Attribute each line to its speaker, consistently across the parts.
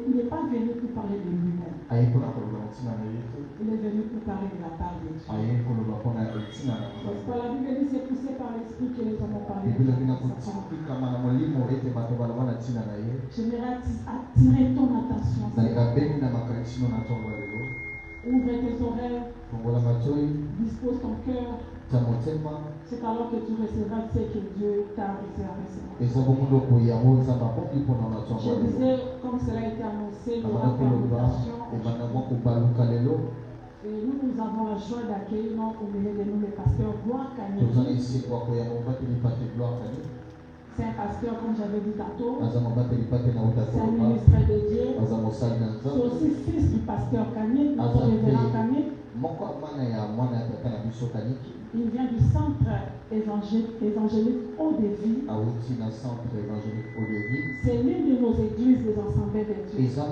Speaker 1: Il n'est pas venu pour parler de lui-même. Il est venu pour parler de la part de Dieu. Parce que la Bible dit c'est poussé par l'Esprit que les hommes ont parlé. J'aimerais attirer ton attention. Ouvre tes oreilles. Dispose ton cœur. C'est alors que tu recevras ce que Dieu t'a réservé. Je disais, comme cela a été annoncé, il y aura permutation. Et nous avons la joie d'accueillir au milieu de nous le pasteur Gloire Kani. C'est un pasteur, comme j'avais dit tantôt. C'est un ministre de Dieu. C'est aussi fils du pasteur Kani, notre révérend Kani. Il vient du centre évangélique Eau-de-Vie. C'est l'une de nos églises des Assemblées de Dieu. Est-ce que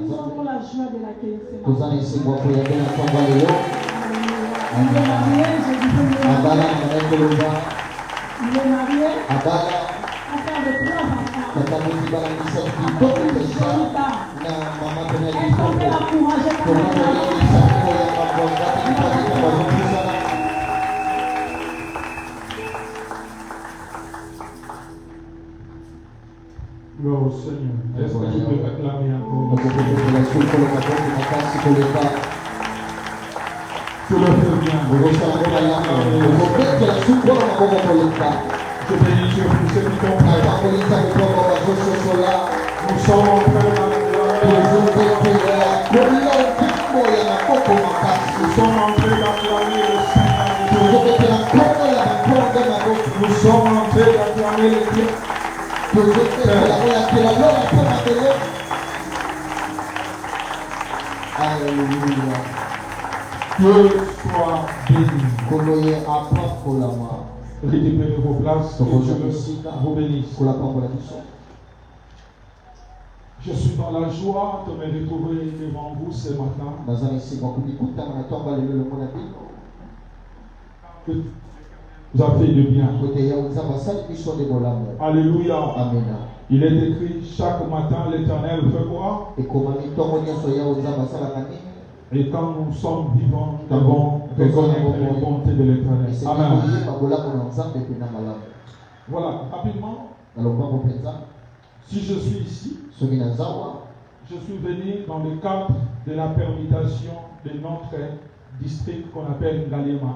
Speaker 1: nous avons la joie de l'accueillir ce matin? Il est marié, je disais il est marié. On fait avec 3 enfants. Est-ce qu'on peut l'encourager comme
Speaker 2: Gloire au Seigneur. Est-ce que tu peux réclamer encore? Tu le fais bien. Je bénis Dieu pour ceux qui t'ont fait. Nous sommes en train de nous sommes en train d'acclamer le Seigneur. Nous sommes en train d'acclamer le Dieu. Alléluia. Dieu soit béni. Récupérez vos places. Que Dieu vous bénisse. Je suis dans la joie de me retrouver devant vous ce matin. Vous avez fait du bien. Alléluia. Amen. Il est écrit chaque matin l'Éternel fait quoi? Et quand nous sommes vivants, nous devons reconnaître la bonté de l'Éternel. Amen. Voilà, rapidement. Si je suis ici, je suis venu dans le cadre de la permutation de notre district qu'on appelle Ngaliema.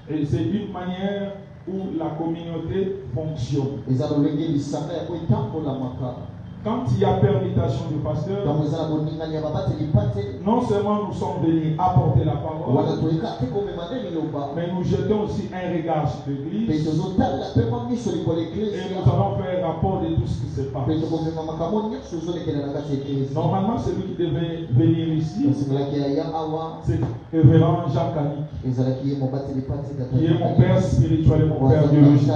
Speaker 2: Et c'est une manière où la communauté fonctionne. Quand il y a permutation du pasteur, non seulement nous sommes venus apporter la parole, mais nous jetons aussi un regard sur l'église et nous allons faire rapport de tout ce qui se passe. Normalement, celui qui devait venir ici, c'est révérend Jacques Annick, qui est mon père spirituel et mon père biologique.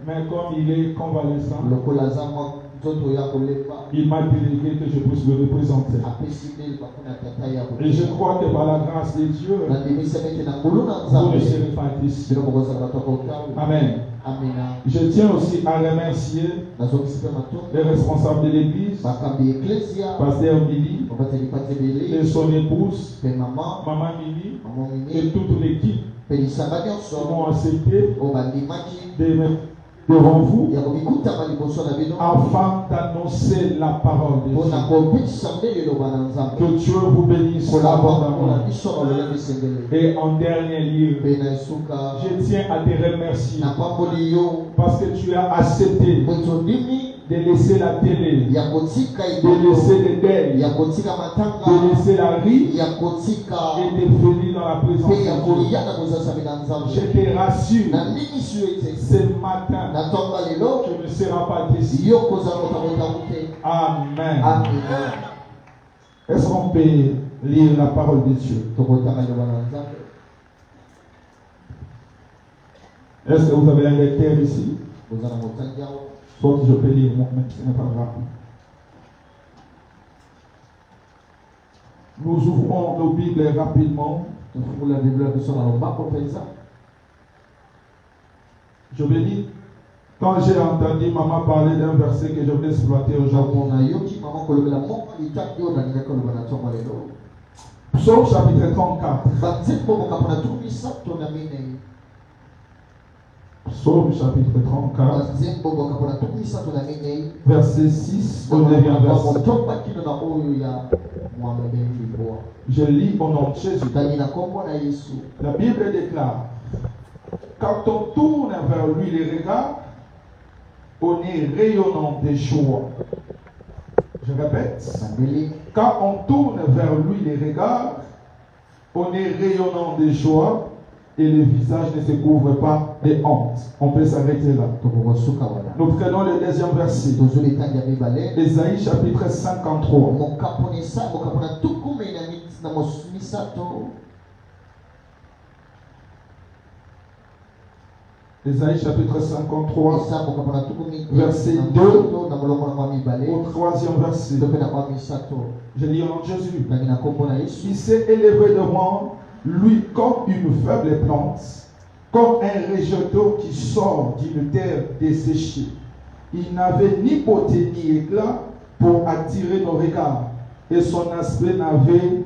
Speaker 2: Mais comme il est convalescent, il m'a délégué que je puisse le représenter. Et je crois que par la grâce de Dieu, vous ne serez pas ici. Amen. Je tiens aussi à remercier les responsables de l'église, Pasteur Mili et son épouse, Maman Mili, et toute l'équipe qui m'ont accepté devant vous afin d'annoncer la parole de Dieu. Que Dieu vous bénisse abondamment. Et en dernier lieu, je tiens à te remercier parce que tu as accepté de laisser la télé, de laisser les deuils, de laisser la rue et de venir dans la présence de Dieu. Je te rassure, ce matin, tu ne seras pas déçu. Amen. Est-ce qu'on peut lire la parole de Dieu? Est-ce que vous avez un lecteur ici? Soit je peux lire moi-même, ce n'est pas grave. Nous ouvrons nos Bibles rapidement. Je bénis. Quand j'ai entendu maman parler d'un verset que je voulais exploiter aujourd'hui, Psaume chapitre 34. Psaume chapitre 34, verset 6 au 9e verset. Je lis au nom de Jésus. La Bible déclare: quand on tourne vers lui les regards, on est rayonnant de joie. Je répète, quand on tourne vers lui les regards, on est rayonnant de joie et le visage ne se couvre pas de honte. On peut s'arrêter là. Nous prenons le deuxième verset. Ésaïe chapitre 53. Ésaïe chapitre 53, verset 2 au 3e verset. Je lis en nom de Jésus. Il s'est élevé devant lui comme une faible plante, comme un rejeton qui sort d'une terre desséchée. Il n'avait ni beauté ni éclat pour attirer nos regards, et son aspect n'avait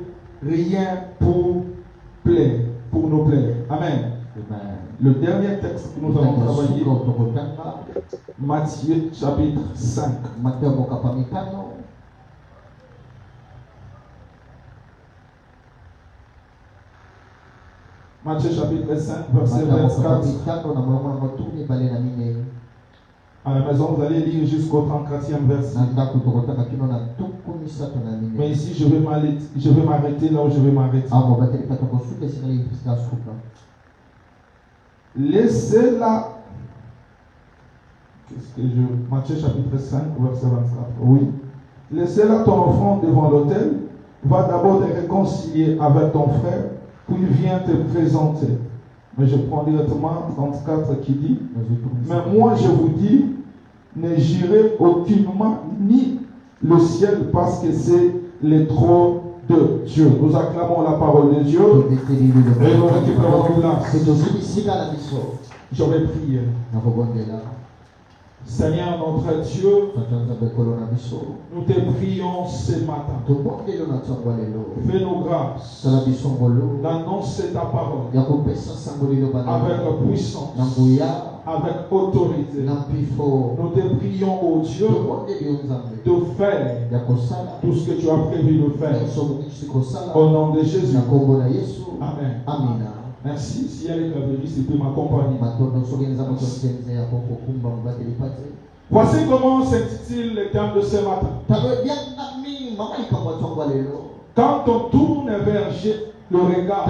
Speaker 2: rien pour nous plaire. Amen. Le dernier texte que nous allons travailler, Matthieu chapitre 5. Matthieu chapitre 5, verset 24. À la maison, vous allez lire jusqu'au 34e verset. Mais ici, je vais m'arrêter là où je vais m'arrêter. Laissez-la. Matthieu chapitre 5, verset 24. Oui. Laissez-la ton enfant devant l'autel. Va d'abord te réconcilier avec ton frère, puis viens te présenter. Mais je prends directement 34 qui dit: mais moi je vous dis, ne jurez aucunement ni le ciel, parce que c'est le trône de Dieu. Nous acclamons la parole de Dieu et nous récupérons place. Je vais prier. Seigneur notre Dieu, nous te prions ce matin. Fais-nous grâce d'annoncer ta parole avec puissance, avec autorité. Nous te prions, ô Dieu, de faire tout ce que tu as prévu de faire. Au nom de Jésus. Amen. Amen. Merci. Si elle est venue, c'est pour m'accompagner. Voici comment s'intitule le thème de ce matin. Quand on tourne vers le regard,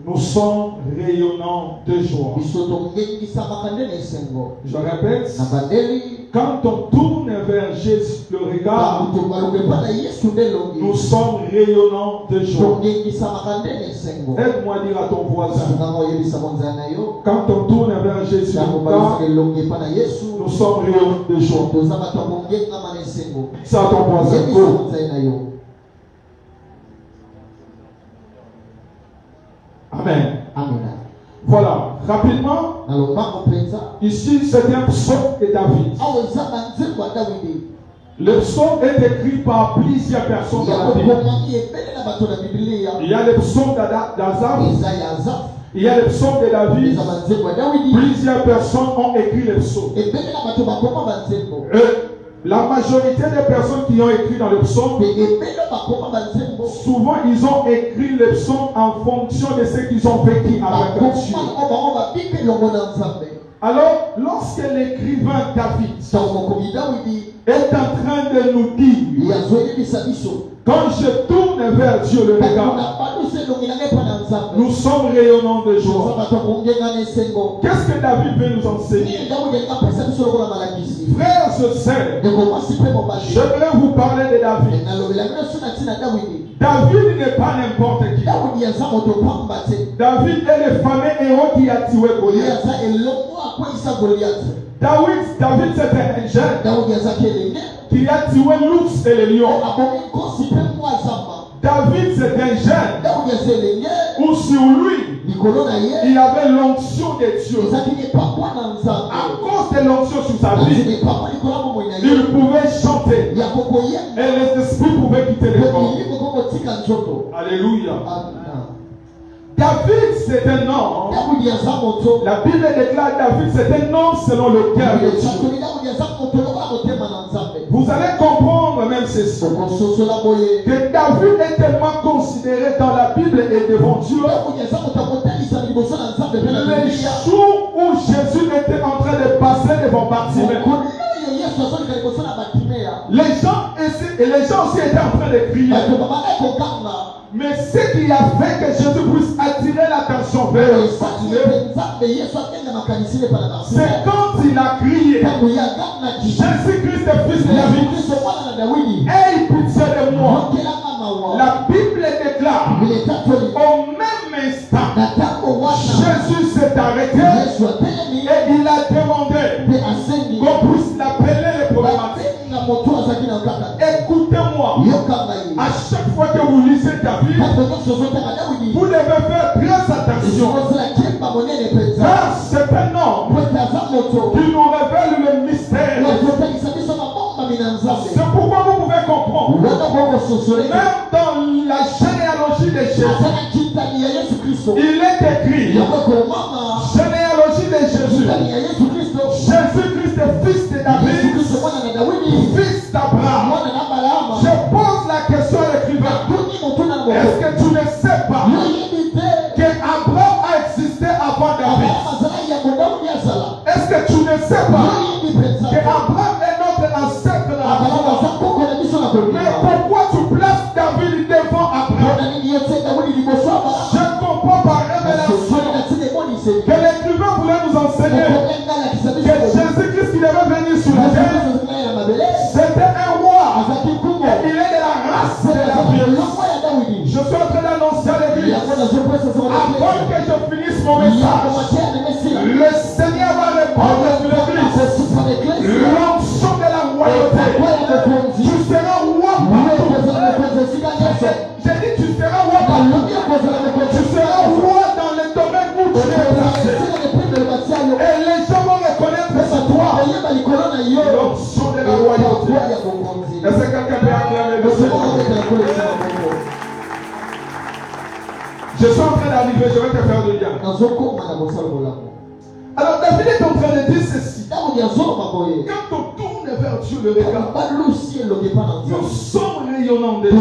Speaker 2: nous sommes rayonnants de joie. Je répète, quand on tourne vers Jésus le regard, nous sommes rayonnants de joie. Aide-moi à dire à ton voisin, quand on tourne vers Jésus le regard, nous sommes rayonnants de joie. Ça, ton voisin. Amen. Amen. Voilà, rapidement, ici c'est un psaume de David. Le psaume est écrit par plusieurs personnes dans la Bible. Il y a le psaume d'Azaph, il y a le psaume de David. Plusieurs personnes ont écrit le psaume. La majorité des personnes qui ont écrit dans le psaume, souvent ils ont écrit le psaume en fonction de ce qu'ils ont vécu avec Dieu. Alors, lorsque l'écrivain David est en train de nous dire, quand je tourne vers Dieu le regard, nous sommes rayonnants de joie. Qu'est-ce que David veut nous enseigner? Frères et sœurs, j'aimerais vous parler de David. David n'est pas n'importe qui. David est le fameux héros qui a tué Goliath. David c'était un jeune qui a tué l'ours et le lion. David c'est un jeune où sur lui il y avait l'onction de Dieu. À cause de l'onction sur sa vie, il pouvait chanter et les esprits pouvaient quitter le corps. Alléluia. David c'est un homme. La Bible déclare David c'est un homme selon le cœur de Dieu. Vous allez comprendre même ceci, que David est tellement considéré dans la Bible et devant Dieu. Le jour où Jésus était en train de passer devant Bartimée, les gens aussi étaient en train de crier. Mais ce qui a fait que Jésus puisse attirer l'attention vers le continuer, c'est quand il a crié, Jésus-Christ est fils de David, aie pitié de moi. La Bible déclare, au même instant, Jésus s'est arrêté et il a demandé qu'on puisse l'appeler le problématique. Écoutez-moi, à chaque fois que vous lisez David, vous devez faire très attention. Car c'est un homme qui nous révèle le mystère. C'est pourquoi vous pouvez comprendre. Même dans la généalogie de Jésus, il est écrit généalogie de Jésus. Jésus-Christ est fils de David, fils d'Abraham. Je pose la question à l'écrivain. Est-ce que tu ne sais pas qu'Abraham a existé avant David? Est-ce que tu ne sais pas qu'Abraham est notre ancêtre d'Abraham? Mais pourquoi tu places David devant Abraham? Je comprends par révélation que l'écrivain voulait nous enseigner que Jésus-Christ qui devait venir sur la terre, c'était un roi. Et il est de la race de la vie. Je suis en train d'annoncer à l'église, avant que je finisse mon message, le Seigneur va répondre sur l'église l'onction de la royauté. Tu seras roi partout. J'ai dit tu seras roi partout. Tu seras roi dans le domaine où tu es placé. Et les gens vont reconnaître que c'est toi l'onction de la royauté. Est-ce que quelqu'un peut acclamer le Seigneur? Je suis en train d'arriver, je vais te faire le lien. Alors David est en train de dire ceci. Quand on tourne vers Dieu le regard, nous sommes rayonnants de Dieu.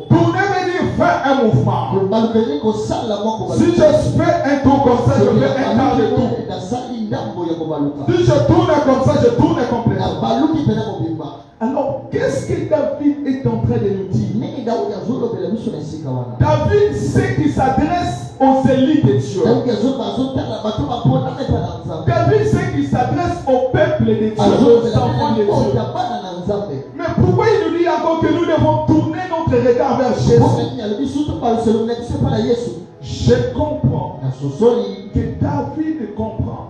Speaker 2: Tourner veut dire faire un mouvement. Si je fais un tour comme ça, je fais un quart de tour. Si je tourne comme ça, je tourne complètement. Alors, qu'est-ce que David est en train de nous dire? David sait qu'il s'adresse aux élites de Dieu. David sait qu'il s'adresse au peuple de Dieu, aux enfants de Dieu. Mais pourquoi il nous dit encore que nous devons tourner notre regard vers Jésus? Je comprends que David comprend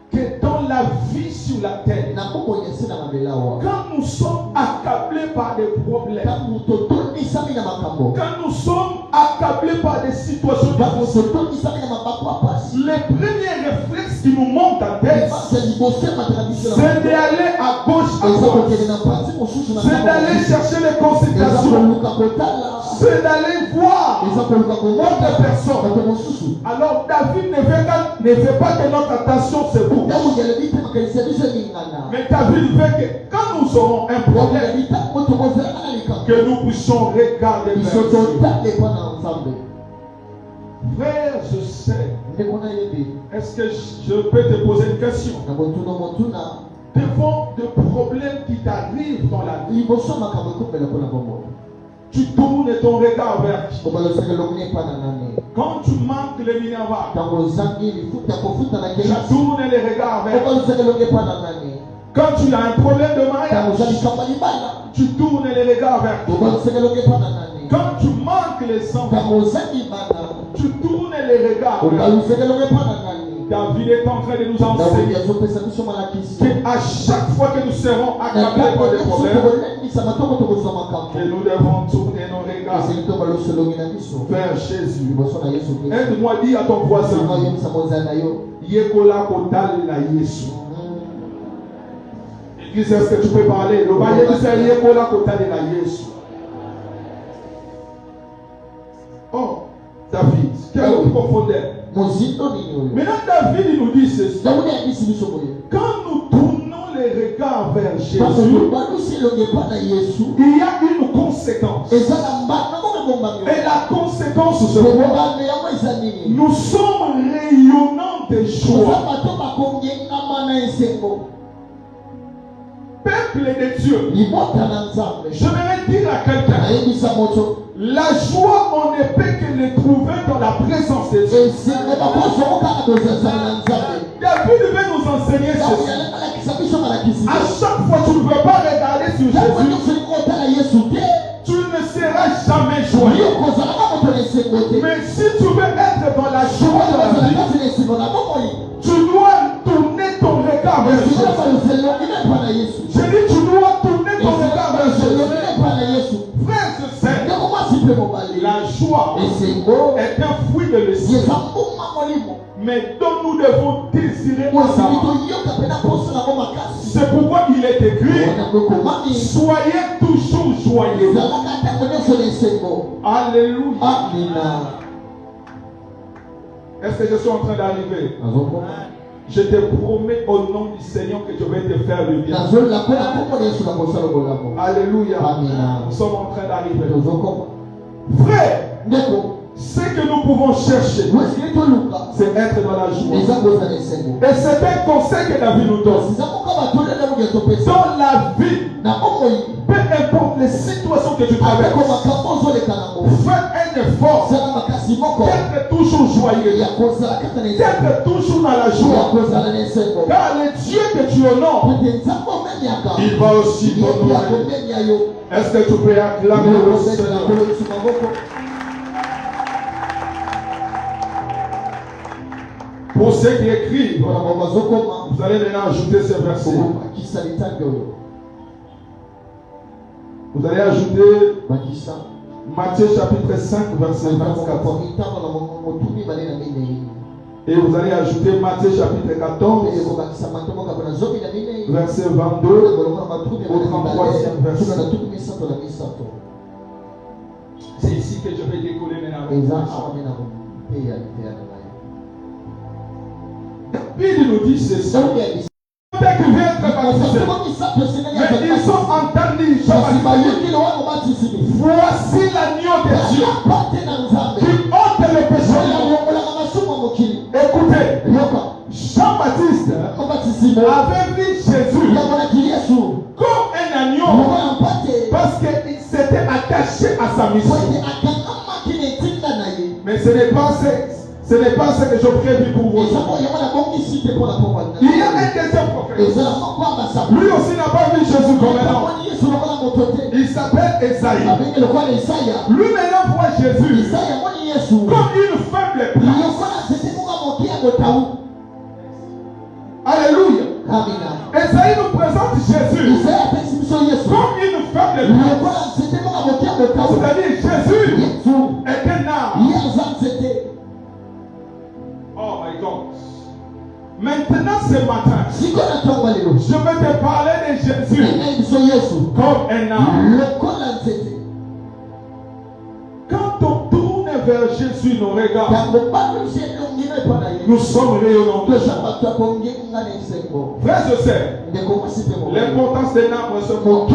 Speaker 2: que dans la vie sur la terre, quand nous sommes accablés par des problèmes, quand nous sommes accablés par des situations difficiles, les premiers réflexes qui nous montent en tête, c'est d'aller à gauche, c'est d'aller chercher les consultations, c'est d'aller voir d'autres personnes. Alors David ne veut pas que notre attention se bouge. Mais David veut que quand nous aurons un problème, que nous puissions regarder vers Dieu. Frère, je sais. Est-ce que je peux te poser une question? Devant des problèmes qui t'arrivent dans la vie, tu tournes ton regard vers qui? Quand tu manques le minerval, tu tournes les regards vers qui? Quand tu as un problème de mariage, tu tournes les regards vers qui? Quand tu manques les enfants, tu tournes les regards vers qui? David est en train de nous enseigner qu'à chaque fois que nous serons accablés par des problèmes, que nous devons tourner nos regards vers Jésus. Aide-moi, dis à ton voisin, Yekola Kotal la Yesu. Église, est-ce que tu peux parler? Le bail c'est Yekola Kotal la Yesu. Oh, David, quelle profondeur. Maintenant, David nous dit ceci. Quand nous tournons les regards vers Jésus, il y a une conséquence. Et la conséquence, c'est quoi? Nous sommes rayonnants de joie. Peu peuple de Dieu, j'aimerais dire à quelqu'un, la joie, on ne peut que le trouver dans la présence de Dieu. David veut nous enseigner ceci. À chaque fois, tu ne veux pas regarder sur Jésus, tu ne seras jamais joyeux. Mais si tu veux être dans la joie de la vie, tu dois tourner ton regard vers Jésus. J'ai dit, tu dois tourner ton regard vers Jésus. Frères et sœurs, la joie est un fruit de l'esprit. Mais dont nous devons désirer c'est pourquoi il est écrit, soyez toujours joyeux. Alléluia. Est-ce que je suis en train d'arriver? Je te promets au nom du Seigneur que je vais te faire le bien. Alléluia. Nous sommes en train d'arriver. Frère, ce que nous pouvons chercher, c'est être dans la joie. Et c'est un conseil que David nous donne. Dans la vie, peu importe les situations que tu traverses, fais un effort d'être toujours joyeux, d'être toujours dans la joie. Car le Dieu que tu honores, il va aussi t'honorer. Est-ce que tu peux acclamer le Seigneur? Pour ceux qui écrivent, vous allez maintenant ajouter ces versets. Vous allez ajouter Matthieu chapitre 5, verset 24. Et vous allez ajouter Matthieu chapitre 14, verset 22 au 33e verset. C'est ici que je vais décoller maintenant. Il nous dit ceci. Dès qu'il vient être baptisé, mais ils sont entendus. Voici l'agneau de Dieu qui ôte le péché. Écoutez, Jean-Baptiste avait vu Jésus comme un agneau parce qu'il s'était attaché à sa mission. Mais ce n'est pas ce que je prévis pour vous. Il y a un deuxième prophète. Lui aussi n'a pas vu Jésus comme un homme. Il s'appelle Esaïe. Lui maintenant voit Jésus comme une faible place. Alléluia. Esaïe nous présente Jésus comme une faible place. C'est-à-dire Jésus est un âme. Oh my God. Maintenant ce matin, je vais te parler de Jésus comme un âme. Quand on tourne vers Jésus nos regards, nous sommes rayonnants. Frères et sœurs, l'importance d'un arbre se montre.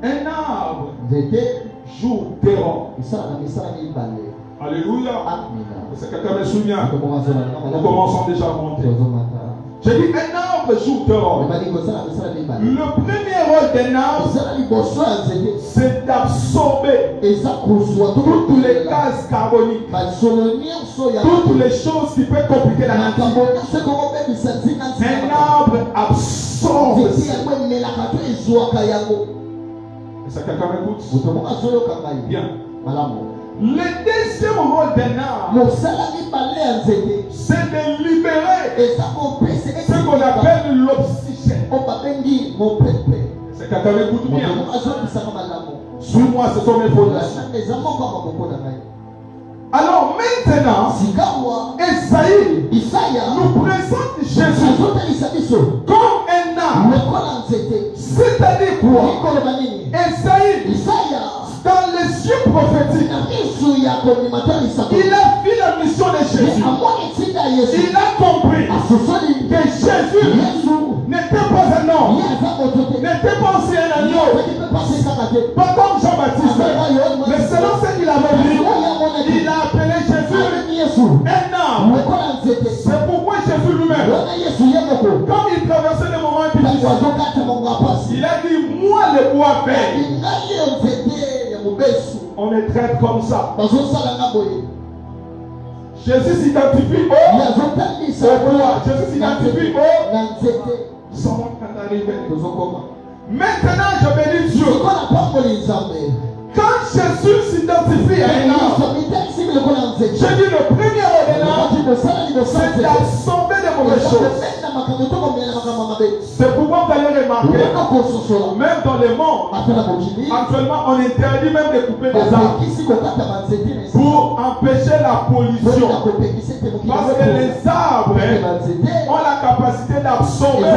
Speaker 2: Un arbre joue terreau. Alléluia. C'est quelqu'un me souvient. Nous commençons déjà à monter. J'ai dit un arbre joue terreau. Le premier rôle d'un arbre, c'est d'absorber toutes les gaz carboniques, toutes les choses qui peuvent compliquer la nature. Un arbre absorbe. Est-ce que quelqu'un m'écoute? Bien. Le deuxième rôle d'un arbre, c'est de libérer ce qu'on appelle l'oxygène. C'est quelqu'un m'écoute bien. Suis-moi, ce sont mes fondations. Alors maintenant, Esaïe nous présente Jésus comme un arbre. C'est-à-dire quoi? Esaïe, dans les yeux prophétiques, il a vu la mission de Jésus. Il a compris que Jésus n'était pas un homme, n'était pas aussi un agneau, pas comme Jean-Baptiste. Mais selon ce qu'il avait vu, il a appelé Jésus un homme. C'est pourquoi Jésus lui-même, comme il traversait des moments difficiles, Il a dit, moi le bois vert. On me traite comme ça. Jésus s'identifie au bois. Jésus s'identifie au. Maintenant, je bénis Dieu. Quand Jésus s'identifie à un arbre, j'ai dit le premier ordonnance, c'est d'assommer de mauvaises choses. C'est pourquoi vous allez remarquer, même dans le monde, actuellement on interdit même de couper des arbres pour empêcher la pollution. Parce que les arbres ont la capacité d'absorber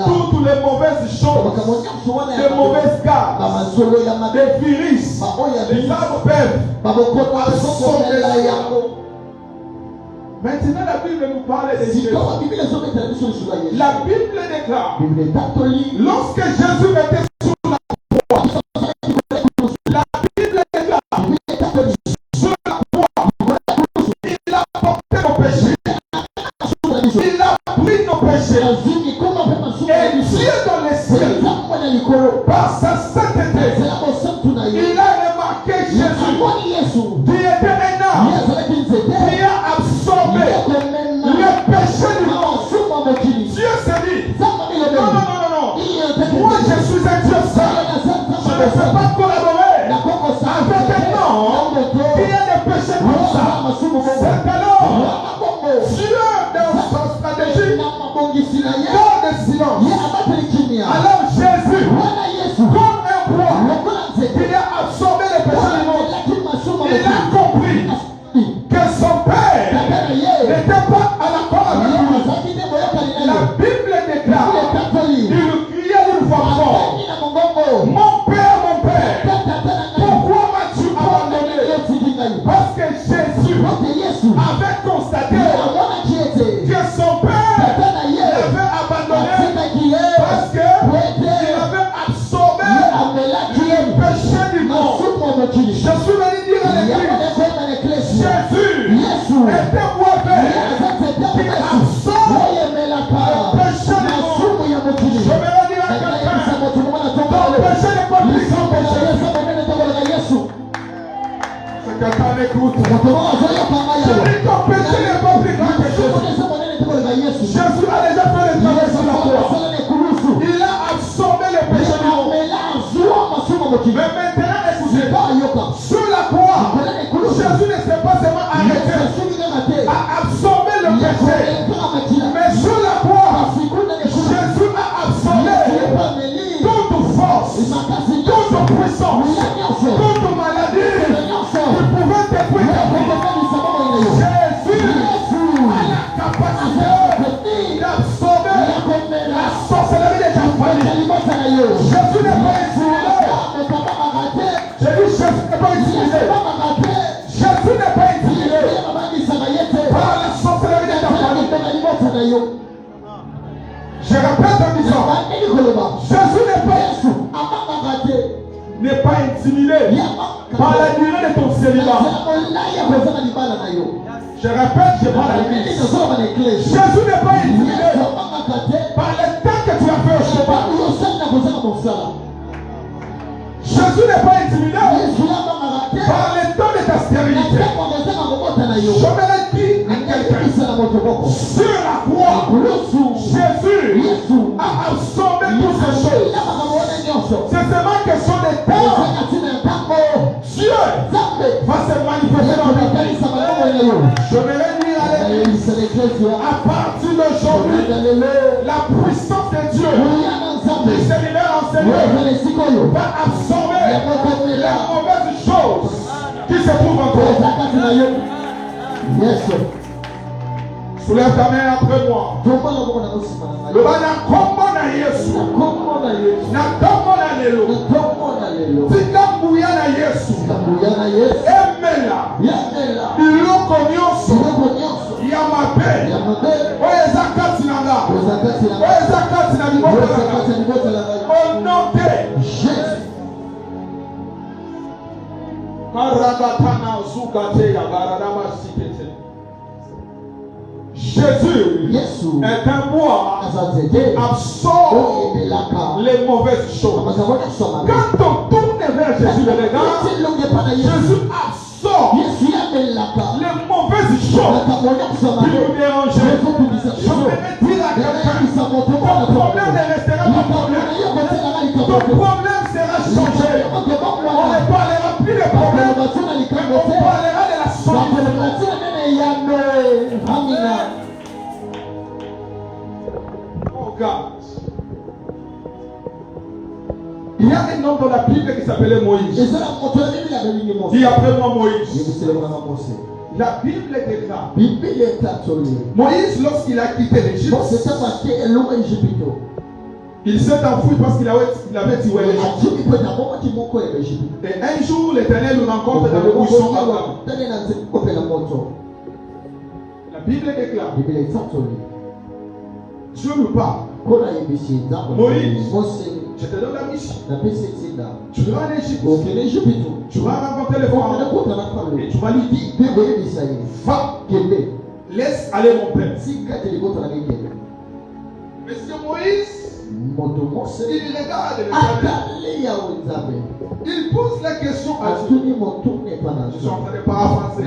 Speaker 2: toutes les mauvaises choses, les mauvaises gaz, les virus. Les arbres peuvent absorber la. Maintenant, la Bible nous parle de Jésus. La Bible déclare, lorsque Jésus était sur la croix, la Bible déclare, sur la croix, il a porté nos péchés. Il a pris nos péchés. Et Dieu dans les cieux, par sa sainteté, il a remarqué Jésus, qui était un arbre, qui a absorbé le péché du monde. Dieu s'est dit, non. Moi je suis un Dieu saint. Je ne peux pas collaborer avec un homme qui a des péchés comme ça. C'est alors Dieu dans sa stratégie garde le silence. Alors Jésus, comme un roi qui a absorbé le péché du monde, il a compris que son père n'était pas à l'accord avec lui. La Bible déclare, il criait d'une voix forte, mon père, pourquoi m'as-tu abandonné? Parce que Jésus avait constaté que son père l'avait abandonné parce qu'il avait absorbé le péché du monde. Je suis venu dire à l'église, Jésus était bois vert qui absorbe le péché du monde. Je vais le dire à quelqu'un, ton péché n'est pas plus grand péché. C'est quelqu'un m'écoute. Je dis ton péché n'est pas plus grand que Jésus. Jésus a déjà fait le travail sur la croix. Il a absorbé le péché du monde. Mais maintenant, écoutez, sur la croix, Jésus ne s'est pas seulement arrêté à absorber le péché. Mais sur la croix, Jésus a absorbé toute force, toute puissance, toute maladie qui pouvait détruire ta vie. Jésus a la capacité d'absorber la sorcellerie de ta famille. Jésus n'est pas intimidé. J'ai dit Jésus n'est pas intimidé. Jésus n'est pas intimidé par la sorcellerie de ta famille. Je répète en disant, Jésus n'est pas intimidé par la durée de ton célibat. Je répète, je parle à l'église. Jésus n'est pas intimidé par le temps que tu as fait au chemin. Jésus n'est pas intimidé par le temps de ta stérilité. Je me l'ai dit à quelqu'un. Sur la croix, Jésus a absorbé toutes ces choses. C'est seulement question de temps. Dieu va se manifester dans ta vie. Je me l'ai dit à l'église. À partir d'aujourd'hui, la puissance de Dieu qui se libère en Seigneur va absorber les mauvaises choses qui se trouvent en toi. Yes. Soulève ta main après moi. Le bana kombo na Yesu. Na kombo na lelo. Tika mbuya na Yesu. Emela. Biloko nyonso. Ya mabe. Oye zakati nanga. Oye zakati na liboko nanga. Au nom de Jésus. Karabatana zukate ya baradama sikete. Jésus est un bois qui absorbe les mauvaises choses. Quand on tourne vers Jésus le regard, Jésus absorbe les mauvaises choses qui nous dérangeaient. Je voudrais dire à quelqu'un, ton problème ne restera pas problème. Ton problème sera changé. On ne parlera plus de problème, mais on parlera de la solution. Oh God. Il y a un homme dans la Bible qui s'appelait Moïse. Dis après moi Moïse. La Bible déclare. Moïse, lorsqu'il a quitté l'Égypte, il s'est enfoui parce qu'il avait tué l'Égypte. Et un jour, l'Éternel nous rencontre dans le buisson ardent. La Bible déclare. Dieu nous parle. Moïse, je te donne la mission. Tu vas en Égypte. Tu vas rencontrer le pharaon. Et tu vas lui dire, va, laisse aller mon père. Monsieur Moïse, il regarde l'Éternel. Il pose la question à Dieu. Je suis en train de paraphraser.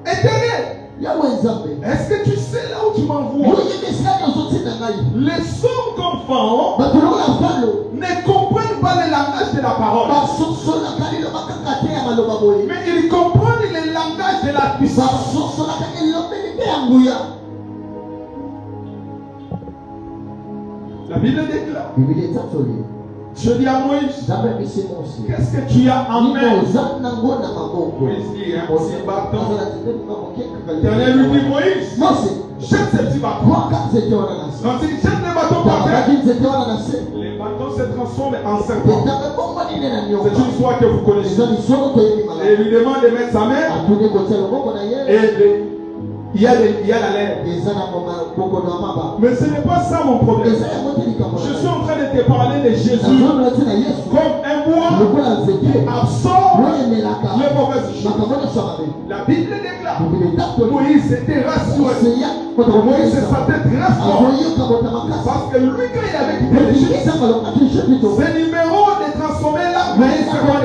Speaker 2: Éternel, est-ce que tu sais là où tu m'envoies? Les hommes comme Pharaon ne comprennent pas le langage de la parole, mais ils comprennent le langage de la puissance. La Bible déclare. Je dis à Moïse, qu'est-ce que tu as en main? Moïse dit, un petit bâton. L'Éternel lui dit, Moïse, jette ce petit bâton. Quand il jette le bâton par terre, les bâtons se transforment en serpents. C'est une histoire que vous connaissez. Et il lui demande de mettre sa main. Et il y a la lèvre. Mais ce n'est pas ça mon problème. Je suis en train de te parler de Jésus comme un bois qui absorbe les mauvaises choses. La Bible déclare. Moïse était rassuré. Moïse se sentait très fort. Parce que lui, quand il avait quitté l'Égypte, ce numéro de transformer là, mais il se voit.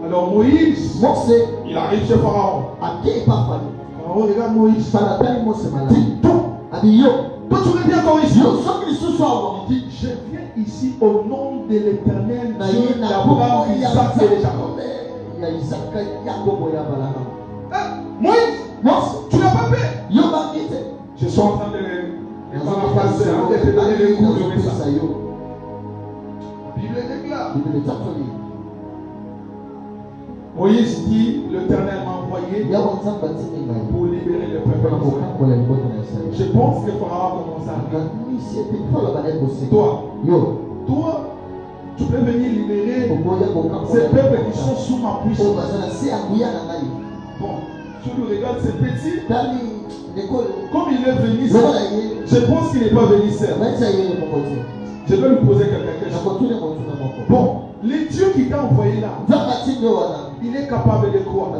Speaker 2: Alors Moïse, il arrive chez Pharaon. Pharaon regarde Moïse. Dit tout. Toi tu reviens encore ici. Il dit, je viens ici au nom de l'Éternel, Dieu d'Abraham, Isaac et de Jacob. Moïse, tu n'as pas fait. Je suis en train de paraphraser, de te donner le cours de message. La Bible déclare. Moïse dit, l'Éternel m'a envoyé pour libérer le peuple. Je pense que Pharaon commence à dire, toi, tu peux venir libérer ces peuples qui sont sous ma puissance. Bon, tu nous regardes, c'est petit. Comme il est venu seul, je pense qu'il n'est pas venu seul. Je vais lui poser quelque chose. Bon, le Dieu qui t'a envoyé là, il est capable de quoi?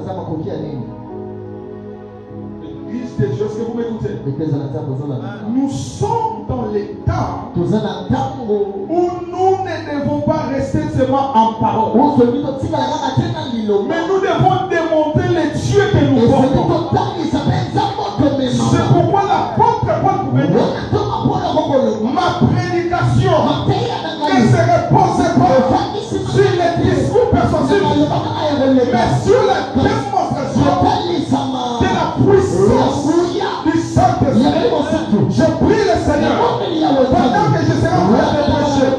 Speaker 2: L'église de Dieu, est-ce que vous m'écoutez? Nous sommes dans les temps où nous ne devons pas rester seulement en parole, mais nous devons démontrer les dieux que nous portons. C'est pourquoi l'apôtre Paul pouvait dire, ma prédication ne se repose pas sur les discours personnels, mais sur la démonstration de la puissance du Saint-Esprit. Je prie le Seigneur, pendant que je serai en train de prêcher,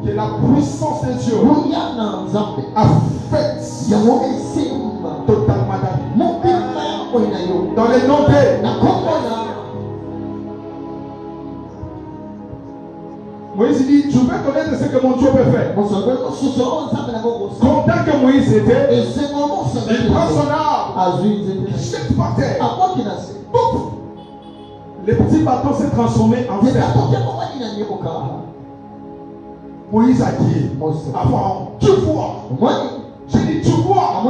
Speaker 2: que la puissance de Dieu affecte totalement ta vie. Dans les noms de Moïse dit, tu veux connaître ce que mon Dieu peut faire. Content que Moïse était, il prend son arme, il jette par terre. Le petit bâton s'est transformé en serpent. Moïse a dit à Pharaon, tu vois. J'ai dit, tu vois,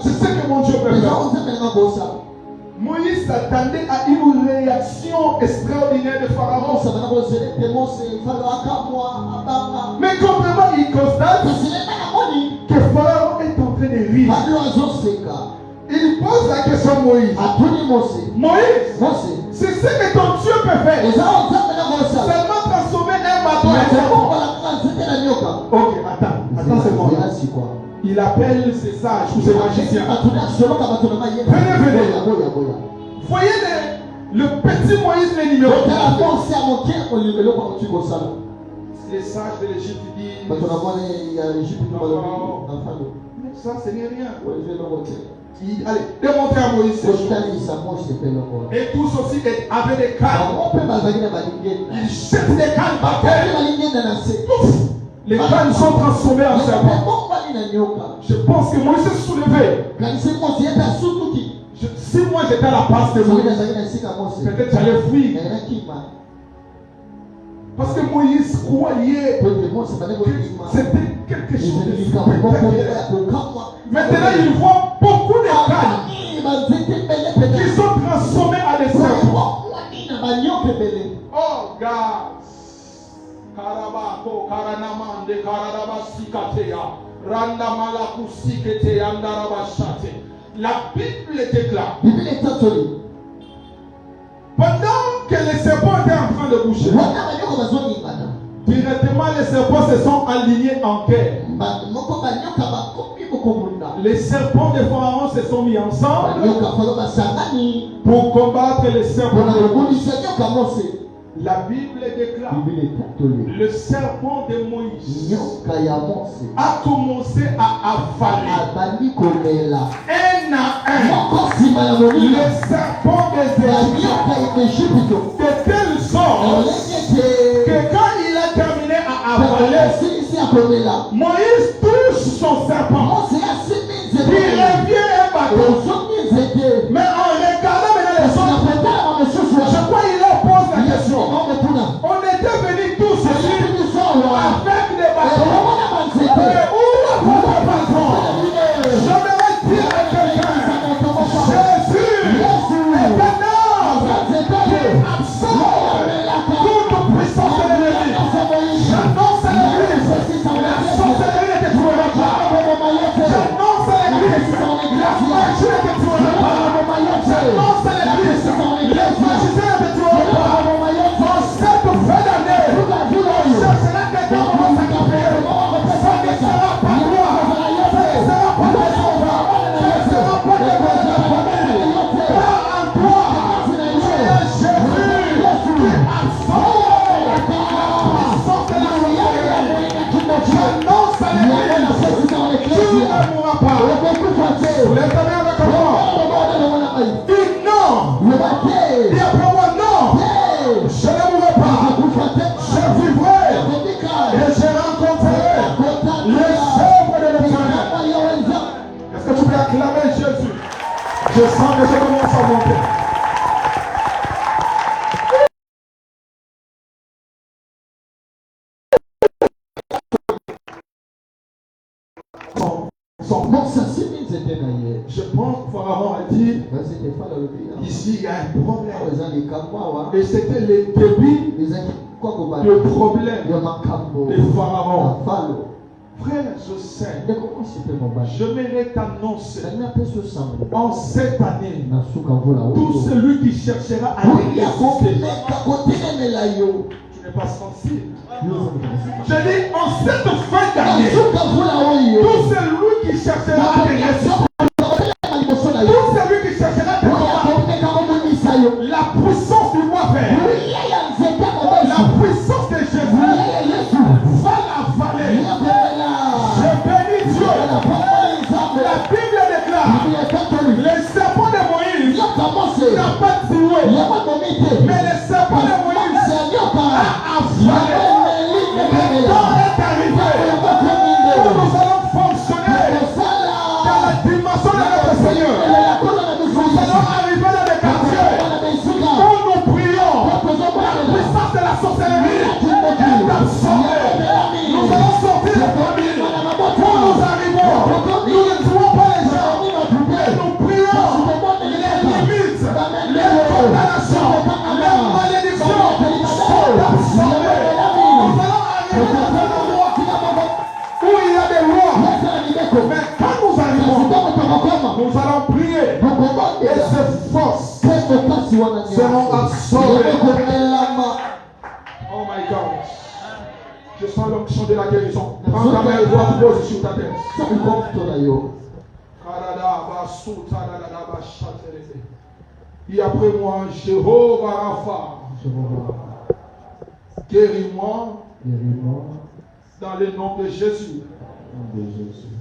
Speaker 2: c'est ce que mon Dieu peut faire. Moïse s'attendait à une réaction extraordinaire de Pharaon. Mais complètement, il constate que Pharaon est en train de rire. Il pose la question à Moïse. Moïse, c'est ce que ton Dieu peut faire. Seulement transformer un bateau en serpent. Ok, attends c'est bon. Il appelle ses sages ou ses magiciens. Venez. Voyez le petit Moïse, les numéros. Les sages de l'Égypte disent ça, ce n'est rien. Allez, démontrez à Moïse ces choses. Et tous aussi avaient des cannes. Ils jettent des cannes par terre. Les cannes sont transformées en serpents. Je pense que Moïse s'est soulevé. Si moi j'étais à la place de Moïse, peut-être j'allais fuir. Parce que Moïse croyait que c'était quelque chose de spectaculaire. Maintenant, il voit beaucoup de cannes qui sont transformées en des serpents. Oh, gars. Karabako, Karanamande, Karadabasikatea, Randamalakusikete, Andarabashate. La Bible déclare. Pendant que les serpents étaient en train de bouger, directement les serpents se sont alignés en guerre. Les serpents de Pharaon se sont mis ensemble pour combattre les serpents de Moïse. La Bible déclare le serpent de Moïse a commencé à avaler un à un les serpents des Égyptiens de telle sorte que quand il a terminé à avaler, Moïse touche son serpent. Il revient un bateau. Mais en regardant maintenant les autres, je crois qu'il leur pose la question. On était venus tous ici avec des bateaux. Mais où est votre patron? J'aimerais dire à quelqu'un, Jésus est un homme qui absorbe toute puissance de l'ennemi. J'annonce à l'église, la sorcellerie ne te tuera pas. J'annonce à l'église, la magie ne te tuera pas. J'annonce à l'église, les magiciens ne te tueront pas. Dans cette fin d'année, ce sera quelqu'un qui va s'accomplir. Ça ne sera pas toi, ça ne sera pas tes enfants, ça ne sera pas tes familles. Pas en toi, tu es Jésus qui absorbe la puissance de la sorcellerie. J'annonce à l'église, tu ne mourras pas. Lève ta main avec moi. Dis non. Dis après moi non. Je ne mourrai pas. Je vivrai. Et je rencontrerai les œuvres de l'Éternel. Est-ce que tu peux acclamer Jésus? Je sens que je commence à monter. Je pense que Pharaon a dit ici il y a un problème. Et c'était le début du problème de Pharaon. Frère, je sais. J'aimerais t'annoncer en cette année, tout celui qui cherchera à résister. Tu n'es pas sensible. Je dis en cette fin d'année, tout celui qui cherchera à résister. Tout celui qui cherchera à combattre la puissance du mois vert, la puissance de Jésus va l'avaler. Je bénis Dieu. La Bible déclare les serpents de Moïse n'a pas tué, mais les serpents de Moïse a avalé. Le temps est arrivé où nous allons fonctionner dans la dimension de notre Seigneur. Nous allons arriver dans les quartiers où nous prions. La puissance de la sorcellerie est absorbée. Nous allons sortir des familles où nous arrivons. Nous ne jouons pas condamnation, les malédictions sont absorbées. Nous allons arriver dans un endroit où il y a des lois. Mais quand nous arrivons, nous allons prier et ces forces seront absorbées. Oh my God. Je sens l'onction de la guérison. Prends ta main droite, pose sur ta tête. Et après moi, Jéhovah Rapha, guéris-moi dans le nom de Jésus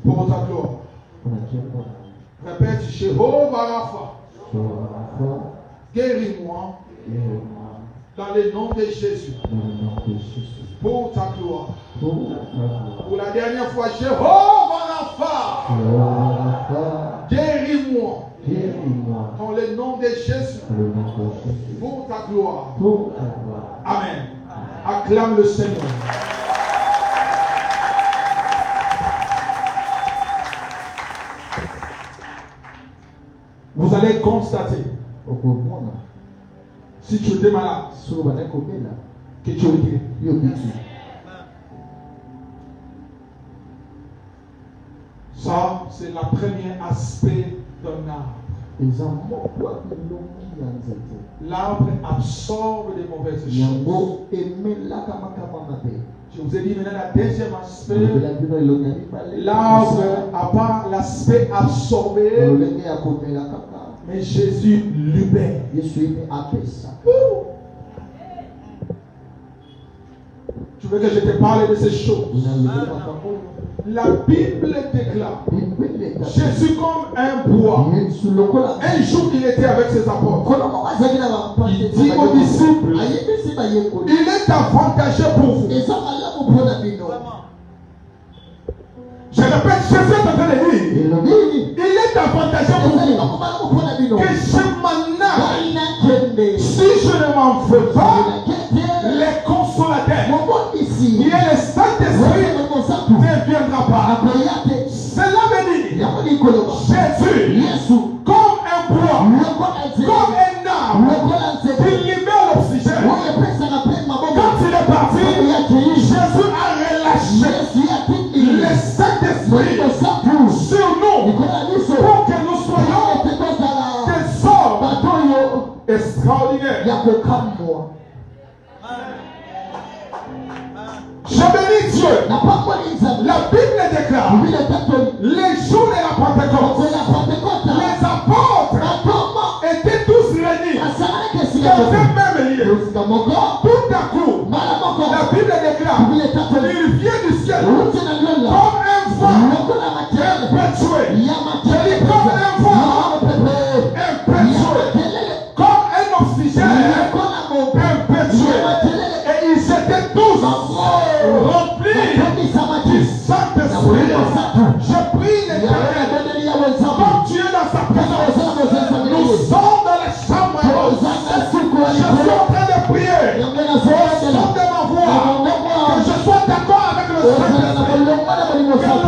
Speaker 2: pour ta gloire. Répète, Jéhovah Rapha, guéris-moi dans le nom de Jésus pour ta gloire. Pour la dernière fois, Jéhovah Rapha, guéris-moi dans le nom de Jésus pour ta gloire. Amen. Acclame le Seigneur. Vous allez constater, si tu étais malade, que tu étais. Ça, c'est le premier aspect d'un arbre. L'arbre absorbe les mauvaises choses. Je vous ai dit maintenant le deuxième aspect. L'arbre n'a pas l'aspect absorbé, mais Jésus libère. Tu veux que je te parle de ces choses? La Bible déclare Jésus comme un bois. Un jour, il était avec ses apôtres. Il dit aux disciples, il est avantageux pour vous. Je répète, Jésus est en train de dire, il est avantageux pour vous que je m'en aille. Si je ne m'en veux pas, les consolateurs, il y a le Saint-Esprit ne viendra pas. Cela veut dire Jésus, comme un bois, comme un arbre, il libère l'oxygène. Quand il est parti, Jésus a relâché le Saint-Esprit sur nous pour que nous soyons des hommes extraordinaires. Je bénis Dieu. La Bible déclare les jours de la Pentecôte, les apôtres étaient tous réunis dans un même lieu. Tout à coup, la Bible déclare il vient du ciel comme un vent impétueux. Comme un vent impétueux, comme un oxygène impétueux. Et ils étaient tous remplis du Saint-Esprit. Je prie l'Éternel, comme tu es dans sa présence, nous sommes dans la chambre haute. Je suis en train de prier au son de ma voix, que je sois d'accord avec le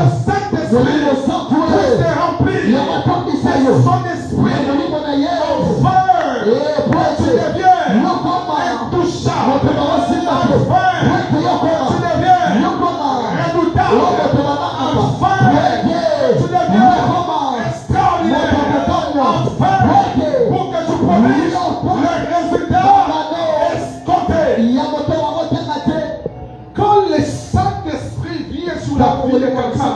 Speaker 2: Saint-Esprit, que le Saint-Esprit puisse te remplir de son esprit, enfin, tu deviens intouchable, enfin, tu deviens redoutable, enfin, tu deviens extraordinaire, enfin, pour que tu produises le résultat escompté. Quand le Saint-Esprit vient sur la vie de quelqu'un,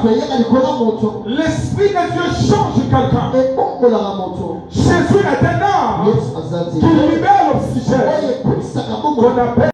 Speaker 2: l'Esprit de Dieu change quelqu'un. Jésus est un arbre qui libère l'oxygène qu'on appelle